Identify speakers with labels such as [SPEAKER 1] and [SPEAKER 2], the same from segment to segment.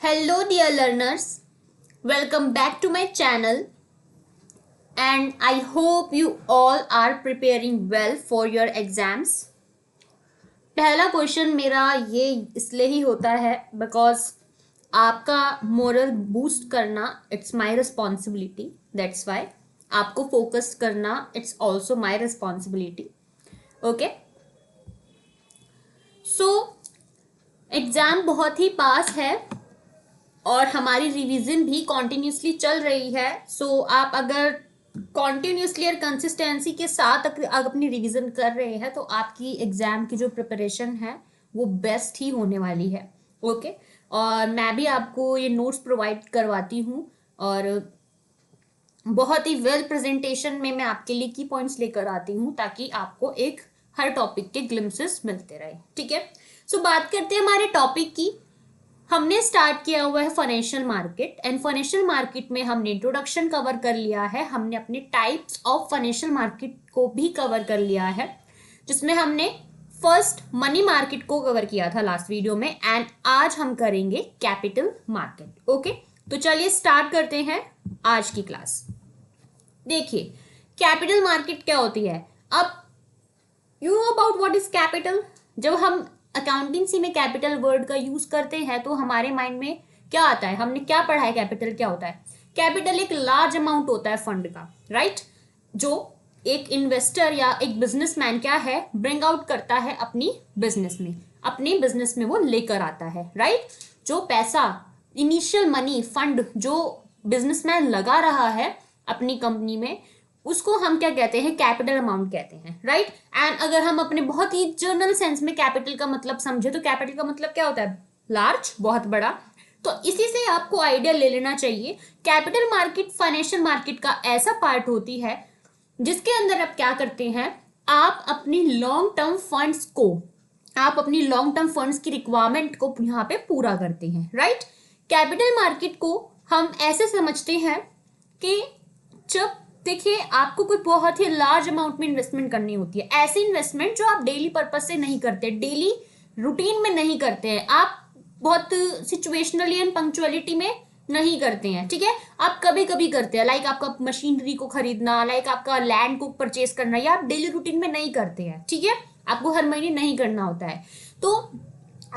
[SPEAKER 1] Hello, dear learners. Welcome back to my channel, and I hope you all are preparing well for your exams. पहला question मेरा ये इसलिए ही होता है because आपका मोरल बूस्ट करना it's my responsibility. That's why आपको focus करना it's also my responsibility. Okay, so exam बहुत ही पास है और हमारी रिवीजन भी कॉन्टिन्यूसली चल रही है. सो आप अगर कॉन्टिन्यूसली और कंसिस्टेंसी के साथ अगर अपनी रिवीजन कर रहे हैं तो आपकी एग्जाम की जो प्रिपरेशन है वो बेस्ट ही होने वाली है. ओके, और मैं भी आपको ये नोट्स प्रोवाइड करवाती हूँ और बहुत ही वेल प्रेजेंटेशन में मैं आपके लिए की पॉइंट्स लेकर आती हूँ ताकि आपको एक हर टॉपिक के ग्लिम्सेस मिलते रहे. ठीक है, सो बात करते हैं हमारे टॉपिक की. हमने स्टार्ट किया हुआ है financial market and financial market में हमने इंट्रोडक्शन कवर कर लिया है. हमने अपने टाइप्स ऑफ फाइनेंशियल मार्केट को भी कवर कर लिया है जिसमें हमने फर्स्ट मनी मार्केट को कवर किया था लास्ट वीडियो में एंड आज हम करेंगे कैपिटल मार्केट. ओके, तो चलिए स्टार्ट करते हैं आज की क्लास. देखिए, कैपिटल मार्केट क्या होती है. अब you know about what is capital. जब हम अकाउंटेंसी में कैपिटल वर्ड का यूज करते हैं तो हमारे माइंड में क्या आता है, हमने क्या पढ़ा है कैपिटल क्या होता है. कैपिटल एक लार्ज अमाउंट होता है फंड का, राइट, जो एक इन्वेस्टर या एक बिजनेसमैन क्या है ब्रिंग आउट करता है अपने बिजनेस में वो लेकर आता है. राइट, जो पैसा इनिशियल मनी फंड जो बिजनेसमैन लगा रहा है अपनी कंपनी में उसको हम क्या कहते हैं, कैपिटल अमाउंट कहते हैं. राइट, एंड अगर हम अपने बहुत ही जनरल सेंस में कैपिटल का मतलब समझे तो कैपिटल का मतलब क्या होता है, लार्ज, बहुत बड़ा. तो इसी से आपको आइडिया ले लेना चाहिए. कैपिटल मार्केट फाइनेंशियल मार्केट का ऐसा पार्ट होती है जिसके अंदर आप क्या करते हैं, आप अपनी लॉन्ग टर्म फंड्स की रिक्वायरमेंट को यहाँ पे पूरा करते हैं. राइट, कैपिटल मार्केट को हम ऐसे समझते हैं कि जब देखिए आपको कोई बहुत ही लार्ज अमाउंट में इन्वेस्टमेंट करनी होती है, ऐसी इन्वेस्टमेंट जो आप डेली पर्पज से नहीं करते, डेली रूटीन में नहीं करते हैं, आप बहुत सिचुएशनली एंड पंक्चुअलिटी में नहीं करते हैं. ठीक है, आप कभी कभी करते हैं, लाइक आपका मशीनरी को खरीदना, लाइक आपका लैंड को परचेज करना, या आप डेली रूटीन में नहीं करते हैं. ठीक है, आपको हर महीने नहीं करना होता है. तो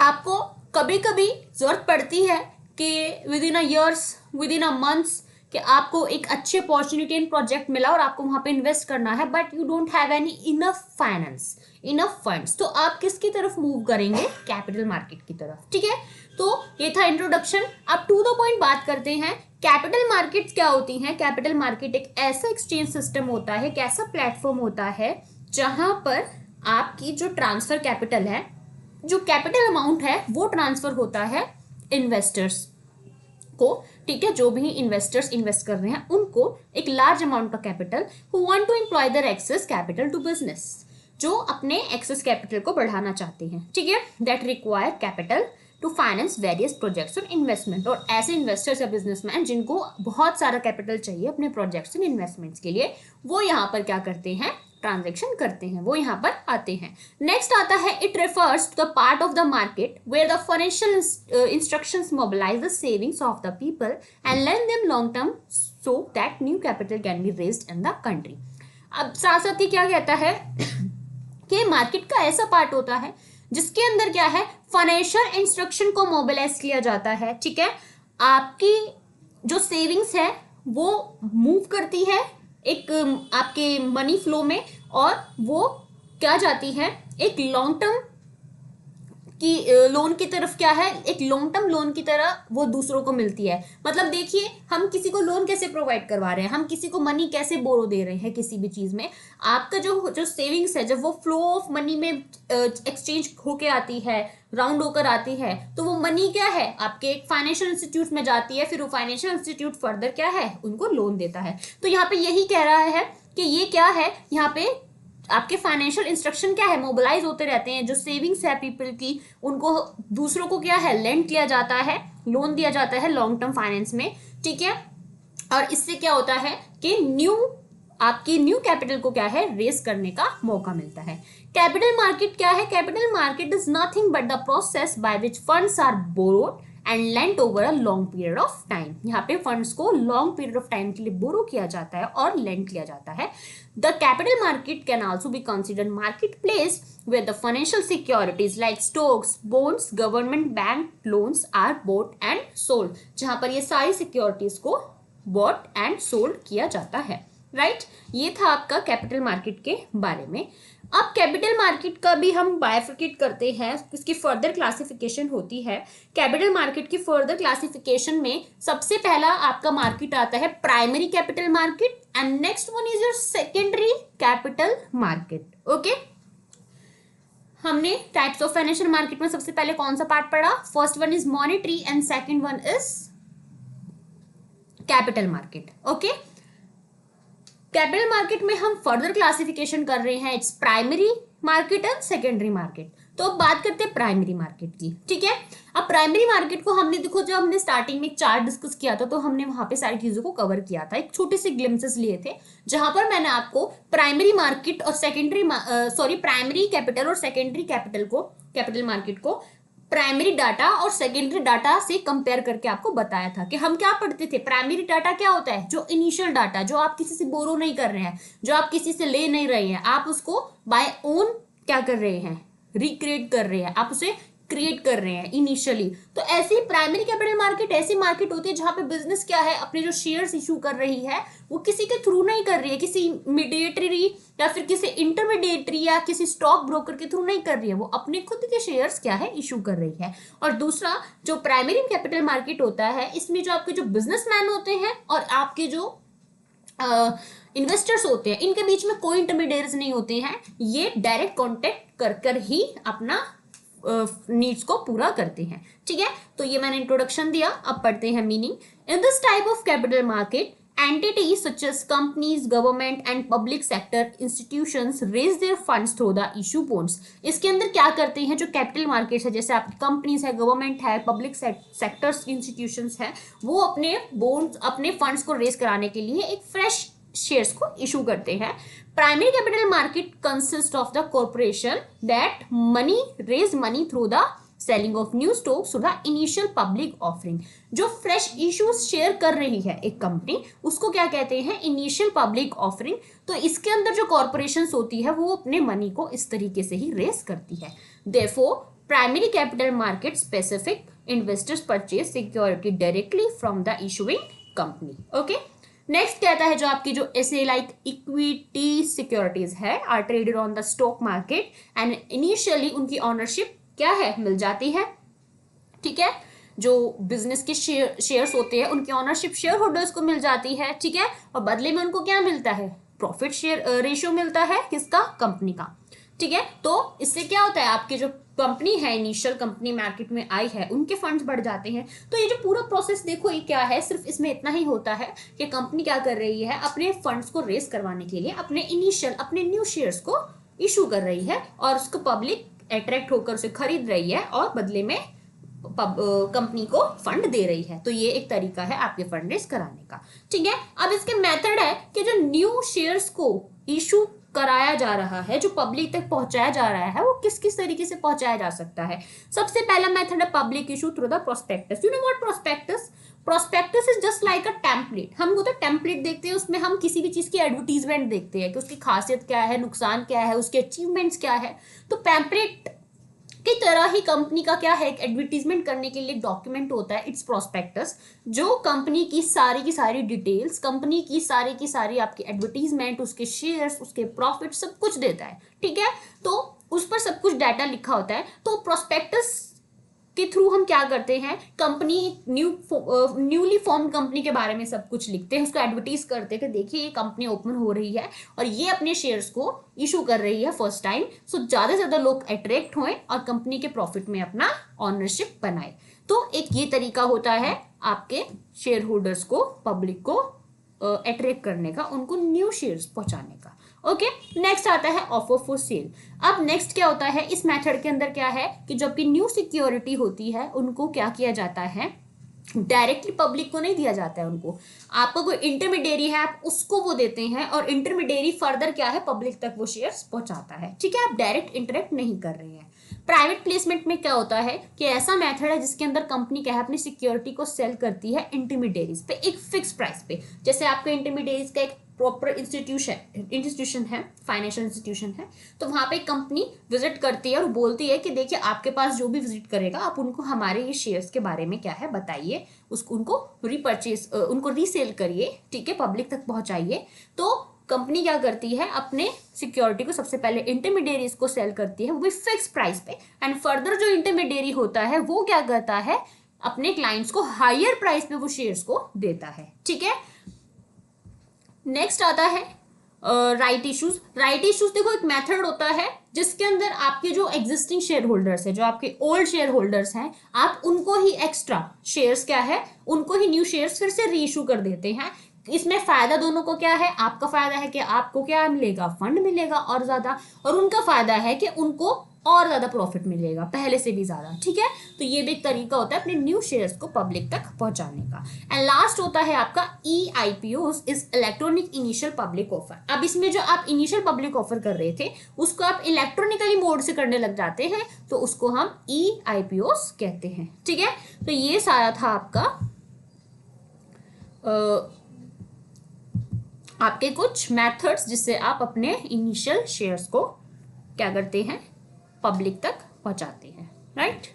[SPEAKER 1] आपको कभी कभी जरूरत पड़ती है कि with in a years, with in a months, कि आपको एक अच्छी अपॉर्चुनिटी एंड प्रोजेक्ट मिला और आपको वहां पे इन्वेस्ट करना है but you don't have any enough funds. तो आप किसकी तरफ मूव करेंगे, कैपिटल मार्केट की तरफ. ठीक है, तो ये था इंट्रोडक्शन. अब टू द पॉइंट बात करते हैं. कैपिटल मार्केट क्या होती हैं. कैपिटल मार्केट एक ऐसा एक्सचेंज सिस्टम होता है, एक ऐसा प्लेटफॉर्म होता है जहां पर आपकी जो ट्रांसफर कैपिटल है, जो कैपिटल अमाउंट है वो ट्रांसफर होता है इन्वेस्टर्स को. ठीक है, जो भी इन्वेस्टर्स इन्वेस्ट कर रहे हैं उनको एक लार्ज अमाउंट का capital, who want to employ their excess capital to business, जो अपने एक्सेस कैपिटल को बढ़ाना चाहते हैं. ठीक है, that require capital to finance various projects and investment. और ऐसे इन्वेस्टर्स या बिजनेसमैन जिनको बहुत सारा कैपिटल चाहिए अपने प्रोजेक्ट्स एंड इन्वेस्टमेंट्स के लिए, वो यहाँ पर क्या करते हैं, ट्रांजेक्शन करते हैं, वो यहाँ पर आते हैं. नेक्स्ट आता है, it refers to the part of the market where the financial instructions mobilize the savings of the people and lend them long term so that new capital can be raised in the country. अब साथ साथ ही क्या कहता है कि market का ऐसा part होता है जिसके अंदर क्या है, फाइनेंशियल इंस्ट्रक्शन को मोबिलाइज किया जाता है. ठीक है, आपकी जो सेविंग्स है वो मूव करती है एक आपके मनी फ्लो में और वो क्या जाती है एक लॉन्ग टर्म की लोन की तरफ, क्या है, एक लॉन्ग टर्म लोन की तरह वो दूसरों को मिलती है. मतलब देखिए, हम किसी को लोन कैसे प्रोवाइड करवा रहे हैं, हम किसी को मनी कैसे बोरो दे रहे हैं किसी भी चीज में. आपका जो सेविंग्स है, जब वो फ्लो ऑफ मनी में एक्सचेंज होके आती है, राउंड होकर आती है, तो वो मनी क्या है आपके एक फाइनेंशियल इंस्टीट्यूट में जाती है, फिर वो फाइनेंशियल इंस्टीट्यूट फर्दर क्या है उनको लोन देता है. तो यहाँ पे यही कह रहा है कि ये क्या है, यहाँ पे आपके फाइनेंशियल इंस्ट्रक्शन क्या है, मोबिलाइज होते रहते हैं. जो सेविंग्स है पीपल की, उनको दूसरों को क्या है, लेंड किया जाता है, लोन दिया जाता है लॉन्ग टर्म फाइनेंस में. ठीक है, और इससे क्या होता है कि आपकी न्यू कैपिटल को क्या है, रेस करने का मौका मिलता है. कैपिटल मार्केट क्या है, capital market is nothing but the process by which funds are borrowed and lent over a long period of time. यहाँ पे फंड्स को लॉन्ग पीरियड ऑफ टाइम के लिए बोरो किया जाता है और लेंट किया जाता है। The capital market can also be considered market place where the financial securities like stocks, bonds, government bank loans are bought and sold, जहां पर ये सारी सिक्योरिटीज को bought and sold किया जाता है, राइट। ये था आपका कैपिटल मार्केट के बारे में। अब कैपिटल मार्केट का भी हम बाइफरकेट करते हैं, इसकी फर्दर क्लासिफिकेशन होती है। कैपिटल मार्केट की फर्दर क्लासिफिकेशन में सबसे पहला आपका मार्केट आता है primary capital market and next one is your secondary capital market. Okay, हमने टाइप्स ऑफ फाइनेंशियल मार्केट में सबसे पहले कौन सा पार्ट पढ़ा? First one is monetary and second one is capital market. Okay, capital market में हम फर्दर क्लासिफिकेशन कर रहे हैं, its primary market and secondary market. तो अब बात करते हैं प्राइमरी मार्केट की, ठीक है। अब प्राइमरी मार्केट को हमने देखो, जब हमने स्टार्टिंग में चार्ट डिस्कस किया था तो हमने वहां पे सारी चीजों को कवर किया था, एक छोटे से ग्लिम्पसेस लिए थे, जहां पर मैंने आपको प्राइमरी मार्केट और सेकेंडरी प्राइमरी कैपिटल और सेकेंडरी कैपिटल मार्केट को प्राइमरी डाटा और सेकेंडरी डाटा से कंपेयर करके आपको बताया था कि हम क्या पढ़ते थे। प्राइमरी डाटा क्या होता है? जो इनिशियल डाटा, जो आप किसी से बोरो नहीं कर रहे हैं, जो आप किसी से ले नहीं रहे हैं, आप उसको बाय ओन क्या कर रहे हैं? रिक्रिएट कर रहे हैं, आप उसे क्रिएट कर रहे हैं इनिशियली। तो ऐसी प्राइमरी कैपिटल मार्केट ऐसी मार्केट होती है जहां पे बिजनेस क्या है, अपने जो शेयर्स इशू कर रही है वो किसी के थ्रू नहीं कर रही है, किसी मीडिएटरी या फिर किसी इंटरमीडिएटरी या किसी स्टॉक ब्रोकर के थ्रू नहीं कर रही है, वो अपने खुद के शेयर्स क्या है इशू कर रही है। और दूसरा जो प्राइमरी कैपिटल मार्केट होता है, इसमें जो आपके जो बिजनेसमैन होते हैं और आपके जो इन्वेस्टर्स होते हैं, इनके बीच में कोई इंटरमीडिएट्स नहीं होते हैं, ये डायरेक्ट कॉन्टेक्ट कर कर ही अपना नीड्स को पूरा करते हैं, ठीक है। तो ये मैंने इंट्रोडक्शन दिया, अब पढ़ते हैं meaning. In this type of capital market entities such as companies, government and public sector institutions raise their funds through the issue bonds। इसके अंदर क्या करते हैं जो कैपिटल मार्केट्स है, जैसे आपकी कंपनीज है, गवर्नमेंट है, पब्लिक सेक्टर्स इंस्टीट्यूशंस है, वो अपने बॉन्ड्स, अपने फंड्स को रेज कराने के लिए एक फ्रेश शेयर्स को इशू करते हैं। Primary capital market consist of the corporation that raise money through the selling of new stocks to the initial public offering. जो फ्रेश इश्यूज शेयर कर रही है एक कंपनी, उसको क्या कहते हैं? Initial public offering. तो इसके अंदर जो कॉर्पोरेशंस होती है वो अपने मनी को इस तरीके से ही रेस करती है। Therefore primary capital market specific investors purchase security directly from the issuing company. Okay, next कहता है जो आपकी जो ऐसे लाइक इक्विटी सिक्योरिटीज है are traded on the stock market and initially उनकी ऑनरशिप क्या है? मिल जाती है, ठीक है। जो बिजनेस के शेयर्स होते हैं उनकी ऑनरशिप शेयर होल्डर्स को मिल जाती है, ठीक है। और बदले में उनको क्या मिलता है? प्रॉफिट शेयर रेशियो मिलता है, किसका? कंपनी का, ठीक है। तो इससे क्या होता है, आपकी जो कंपनी है, इनिशियल कंपनी मार्केट में आई है, उनके फंड्स बढ़ जाते हैं। तो ये जो पूरा प्रोसेस देखो ये क्या है, सिर्फ इसमें इतना ही होता है कि कंपनी क्या कर रही है, अपने फंड्स को रेस करवाने के लिए अपने न्यू शेयर्स को इशू कर रही है और उसको पब्लिक अट्रैक्ट होकर उसे खरीद रही है और बदले में कंपनी को फंड दे रही है। तो ये एक तरीका है आपके फंड रेस कराने का, ठीक है। अब इसके मेथड है कि जो न्यू शेयर्स को इशू कराया जा रहा है, जो पब्लिक तक पहुंचाया जा रहा है, वो किस किस तरीके से पहुंचाया जा सकता है। सबसे पहला मेथड है public issue through the prospectus. You know what prospectus? Prospectus is just like a template. हम वो तो टेम्पलेट देखते हैं, उसमें हम किसी भी चीज की एडवर्टीजमेंट देखते हैं कि उसकी खासियत क्या है, नुकसान क्या है, उसके अचीवमेंट्स क्या है। तो पैम्पलेट की तरह ही कंपनी का क्या है, एक एडवर्टीजमेंट करने के लिए डॉक्यूमेंट होता है, इट्स प्रोस्पेक्टस, जो कंपनी की सारी डिटेल्स, कंपनी की सारी आपकी एडवर्टीजमेंट, उसके शेयर्स, उसके प्रॉफिट, सब कुछ देता है, ठीक है। तो उस पर सब कुछ डाटा लिखा होता है। तो प्रोस्पेक्टस के थ्रू हम क्या करते हैं, कंपनी न्यूली फॉर्म कंपनी के बारे में सब कुछ लिखते हैं, उसको एडवर्टीज करते हैं कि देखिए ये कंपनी ओपन हो रही है और ये अपने शेयर्स को इशू कर रही है फर्स्ट टाइम, सो ज्यादा से ज्यादा लोग अट्रैक्ट हों और कंपनी के प्रॉफिट में अपना ऑनरशिप बनाए। तो एक ये तरीका होता है आपके शेयर होल्डर्स को, पब्लिक को अट्रैक्ट करने का, उनको न्यू शेयर्स पहुंचाने का। ओके, नेक्स्ट आता है ऑफर फॉर सेल। अब नेक्स्ट क्या होता है इस मेथड के अंदर, क्या है कि जब भी न्यू सिक्योरिटी होती है उनको क्या किया जाता है, डायरेक्टली पब्लिक को नहीं दिया जाता है उनको, आपका कोई इंटरमीडिएरी है आप उसको वो देते हैं और इंटरमीडिएरी फर्दर क्या है पब्लिक तक वो शेयर्स पहुंचाता है, ठीक है। आप डायरेक्ट इंटरेक्ट नहीं कर रहे हैं। प्राइवेट प्लेसमेंट में क्या होता है कि ऐसा मेथड है जिसके अंदर कंपनी क्या है अपनी सिक्योरिटी को सेल करती है इंटरमीडिएरीज पे एक फिक्स प्राइस पे। जैसे आपके इंटरमीडिएरीज का एक प्रॉपर इंस्टीट्यूशन है, फाइनेंशियल इंस्टीट्यूशन है, तो वहां पे कंपनी विजिट करती है और बोलती है कि देखिए आपके पास जो भी विजिट करेगा आप उनको हमारे ये शेयर्स के बारे में क्या है बताइए, उसको उनको रीपरचेज उनको रीसेल करिए, ठीक है, पब्लिक तक पहुंचाइए। तो कंपनी क्या करती है अपने सिक्योरिटी को सबसे पहले इंटरमीडिएरीज को सेल करती है, वो भी फिक्स प्राइस पे, एंड फर्दर जो इंटरमीडिएरी होता है वो क्या करता है अपने क्लाइंट्स को हायर प्राइस पे वो शेयर्स को देता है, ठीक है। नेक्स्ट आता है राइट इश्यूज। राइट इश्यूज देखो एक मेथड होता है जिसके अंदर आपके जो एग्जिस्टिंग शेयर होल्डर्स है, जो आपके ओल्ड शेयर होल्डर्स हैं, आप उनको ही एक्स्ट्रा शेयर्स क्या है, उनको ही न्यू शेयर्स फिर से री इशू कर देते हैं। इसमें फायदा दोनों को क्या है, आपका फायदा है कि आपको क्या मिलेगा, फंड मिलेगा और ज्यादा, और उनका फायदा है कि उनको और ज्यादा प्रॉफिट मिलेगा पहले से भी ज्यादा, ठीक है। तो ये भी एक तरीका होता है अपने न्यू शेयर्स को पब्लिक तक पहुंचाने का। एंड लास्ट होता है आपका EIPO, is electronic initial public offer. अब इसमें जो आप इनिशियल पब्लिक ऑफर कर रहे थे उसको आप इलेक्ट्रॉनिकली मोड से करने लग जाते हैं, तो उसको हम EIPOs कहते हैं, ठीक है। तो ये सारा था आपके कुछ मेथड्स जिससे आप अपने इनिशियल शेयर्स को क्या करते हैं, पब्लिक तक पहुंचाते हैं, राइट।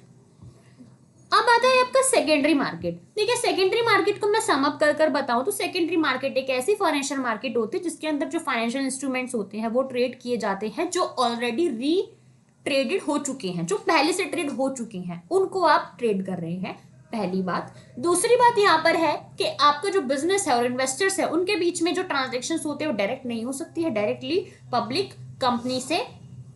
[SPEAKER 1] अब आता है आपका सेकेंडरी मार्केट। देखिए सेकेंडरी मार्केट को मैं सम अप कर बताऊं तो सेकेंडरी मार्केट एक ऐसी फाइनेंशियल मार्केट होती है जिसके अंदर जो फाइनेंशियल इंस्ट्रूमेंट्स होते हैं वो ट्रेड किए जाते हैं, जो ऑलरेडी री ट्रेडेड हो चुके हैं, जो पहले से ट्रेड हो चुके हैं उनको आप ट्रेड कर रहे हैं, पहली बात। दूसरी बात यहाँ पर है कि आपका जो बिजनेस है और इन्वेस्टर्स है उनके बीच में जो ट्रांजेक्शन होते हैं वो डायरेक्ट नहीं हो सकती है, डायरेक्टली पब्लिक कंपनी से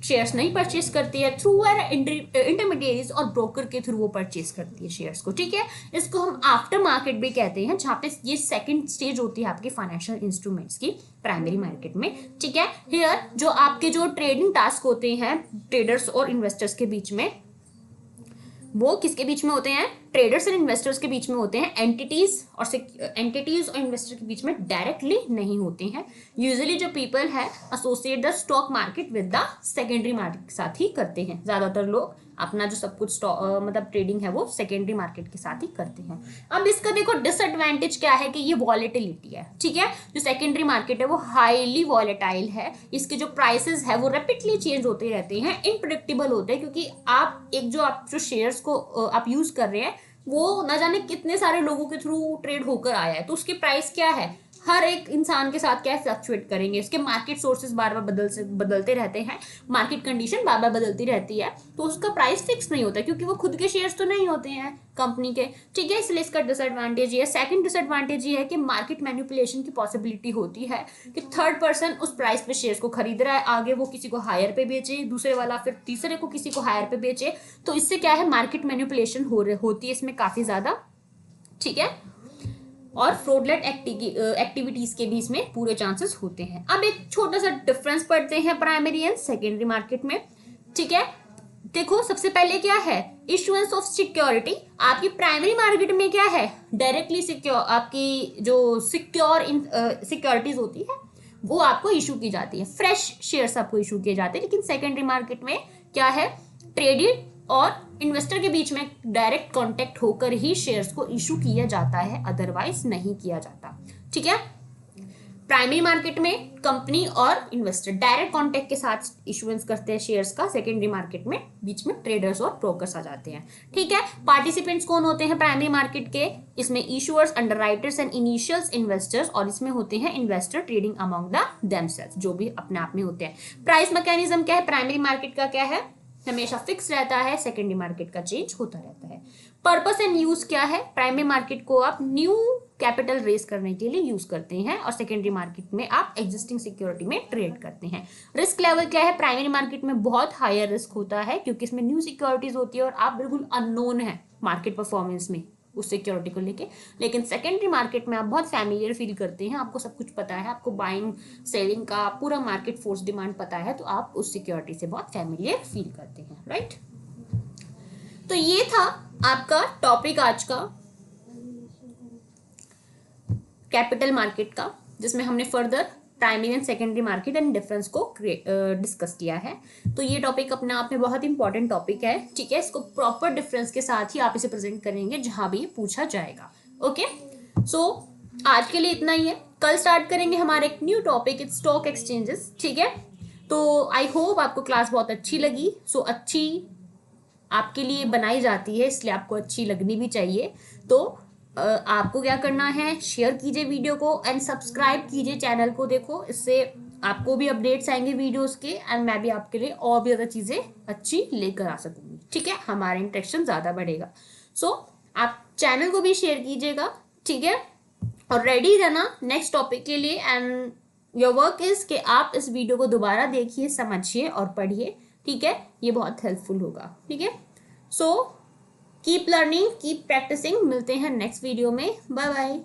[SPEAKER 1] शेयर्स नहीं परचेज करती है, थ्रू इंटरमीडिएरीज और ब्रोकर के थ्रू वो परचेज करती है शेयर्स को, ठीक है। इसको हम आफ्टर मार्केट भी कहते हैं, जहाँ पे ये सेकंड स्टेज होती है आपकी फाइनेंशियल इंस्ट्रूमेंट्स की प्राइमरी मार्केट में, ठीक है। हियर जो आपके जो ट्रेडिंग टास्क होते हैं ट्रेडर्स और इन्वेस्टर्स के बीच में, वो किसके बीच में होते हैं, ट्रेडर्स एंड इन्वेस्टर्स के बीच में होते हैं, एंटिटीज और इन्वेस्टर के बीच में डायरेक्टली नहीं होते हैं। यूजुअली जो पीपल है associate the stock market with the secondary market के साथ ही करते हैं, ज्यादातर लोग अपना जो सब कुछ मतलब ट्रेडिंग है वो सेकेंडरी मार्केट के साथ ही करते हैं। अब इसका देखो डिसएडवांटेज क्या है कि ये वॉलेटिलिटी है, ठीक है। जो सेकेंडरी मार्केट है वो हाईली वॉलेटाइल है, इसके जो प्राइसेस है वो रैपिडली चेंज होते रहते हैं, इनप्रेडिक्टेबल होते हैं, क्योंकि आप जो शेयर्स को आप यूज कर रहे हैं वो न जाने कितने सारे लोगों के थ्रू ट्रेड होकर आया है, तो उसकी प्राइस क्या है हर एक इंसान के साथ क्या फ्लक्चुएट करेंगे, इसके मार्केट सोर्सेज बार बार बदलते रहते हैं, मार्केट कंडीशन बार बार बदलती रहती है, तो उसका प्राइस फिक्स नहीं होता क्योंकि वो खुद के शेयर्स तो नहीं होते हैं कंपनी के, ठीक है। इसलिए इसका डिसएडवांटेज ये है। सेकंड डिसएडवांटेज ये है कि मार्केट मैनिपुलेशन की पॉसिबिलिटी होती है कि थर्ड पर्सन उस प्राइस पे शेयर्स को खरीद रहा है, आगे वो किसी को हायर पे बेचे, दूसरे वाला फिर तीसरे को किसी को हायर पे बेचे, तो इससे क्या है मार्केट मैनिपुलेशन होती है इसमें काफी ज्यादा, ठीक है। और फ्रॉडलेंट एक्टिविटीज के भी इसमें पूरे चांसेस होते हैं। अब एक छोटा सा डिफरेंस पढ़ते हैं प्राइमरी एंड सेकेंडरी मार्केट में, ठीक है। देखो सबसे पहले क्या है, इशुएंस ऑफ सिक्योरिटी। आपकी प्राइमरी मार्केट में क्या है, डायरेक्टली सिक्योर आपकी जो सिक्योरिटीज होती है वो आपको इशू की जाती है, फ्रेश शेयर्स आपको इशू किए जाते हैं। लेकिन सेकेंडरी मार्केट में क्या है, ट्रेडेड और इन्वेस्टर के बीच में डायरेक्ट कांटेक्ट होकर ही शेयर्स को इशू किया जाता है, अदरवाइज नहीं किया जाता, ठीक है। प्राइमरी मार्केट में कंपनी और इन्वेस्टर डायरेक्ट कांटेक्ट के साथ इशुएंस करते हैं शेयर्स का, सेकेंडरी मार्केट में बीच में ट्रेडर्स और ब्रोकर्स आ जाते हैं, ठीक है। पार्टिसिपेंट्स कौन होते हैं प्राइमरी मार्केट के, इसमें इशुअर्स, अंडरराइटर्स एंड इनिशियल्स इन्वेस्टर्स, और इसमें होते हैं investor trading among the themselves, जो भी अपने आप में होते हैं। प्राइस मैकेनिज्म क्या है, प्राइमरी मार्केट का क्या है, हमेशा फिक्स रहता है, सेकेंडरी मार्केट का चेंज होता रहता है। पर्पस एंड यूज क्या है, प्राइमरी मार्केट को आप न्यू कैपिटल रेज करने के लिए यूज करते हैं और सेकेंडरी मार्केट में आप एग्जिस्टिंग सिक्योरिटी में ट्रेड करते हैं। रिस्क लेवल क्या है, प्राइमरी मार्केट में बहुत हायर रिस्क होता है क्योंकि इसमें न्यू सिक्योरिटीज होती है और आप बिल्कुल अननोन है मार्केट परफॉर्मेंस में उस सिक्योरिटी को लेके। लेकिन सेकेंडरी मार्केट में आप बहुत फैमिलियर फील करते हैं, आपको सब कुछ पता है, आपको बाइंग सेलिंग का पूरा मार्केट फोर्स डिमांड पता है, तो आप उस सिक्योरिटी से बहुत फैमिलियर फील करते हैं, राइट। तो ये था आपका टॉपिक आज का कैपिटल मार्केट का, जिसमें हमने further primary and secondary market and difference को डिस्कस किया है। तो ये टॉपिक अपने आप में बहुत इंपॉर्टेंट टॉपिक है, ठीक है। इसको प्रॉपर डिफरेंस के साथ ही आप इसे प्रेजेंट करेंगे जहां भी ये पूछा जाएगा। ओके, सो आज के लिए इतना ही है। कल स्टार्ट करेंगे हमारे एक new topic, it's stock exchanges, ठीक है। तो आई होप आपको क्लास बहुत अच्छी लगी। सो अच्छी आपके लिए बनाई जाती है, इसलिए आपको अच्छी लगनी भी चाहिए। तो आपको क्या करना है, शेयर कीजिए वीडियो को एंड सब्सक्राइब कीजिए चैनल को। देखो, इससे आपको भी अपडेट्स आएंगे वीडियोस के एंड मैं भी आपके लिए और भी ज़्यादा चीज़ें अच्छी लेकर आ सकूंगी, ठीक है। हमारा इंटरेक्शन ज़्यादा बढ़ेगा। सो आप चैनल को भी शेयर कीजिएगा, ठीक है। और रेडी रहना नेक्स्ट टॉपिक के लिए। एंड योर वर्क इज कि आप इस वीडियो को दोबारा देखिए, समझिए और पढ़िए, ठीक है। ये बहुत हेल्पफुल होगा, ठीक है। So keep learning, keep practicing. मिलते हैं नेक्स्ट वीडियो में। Bye bye.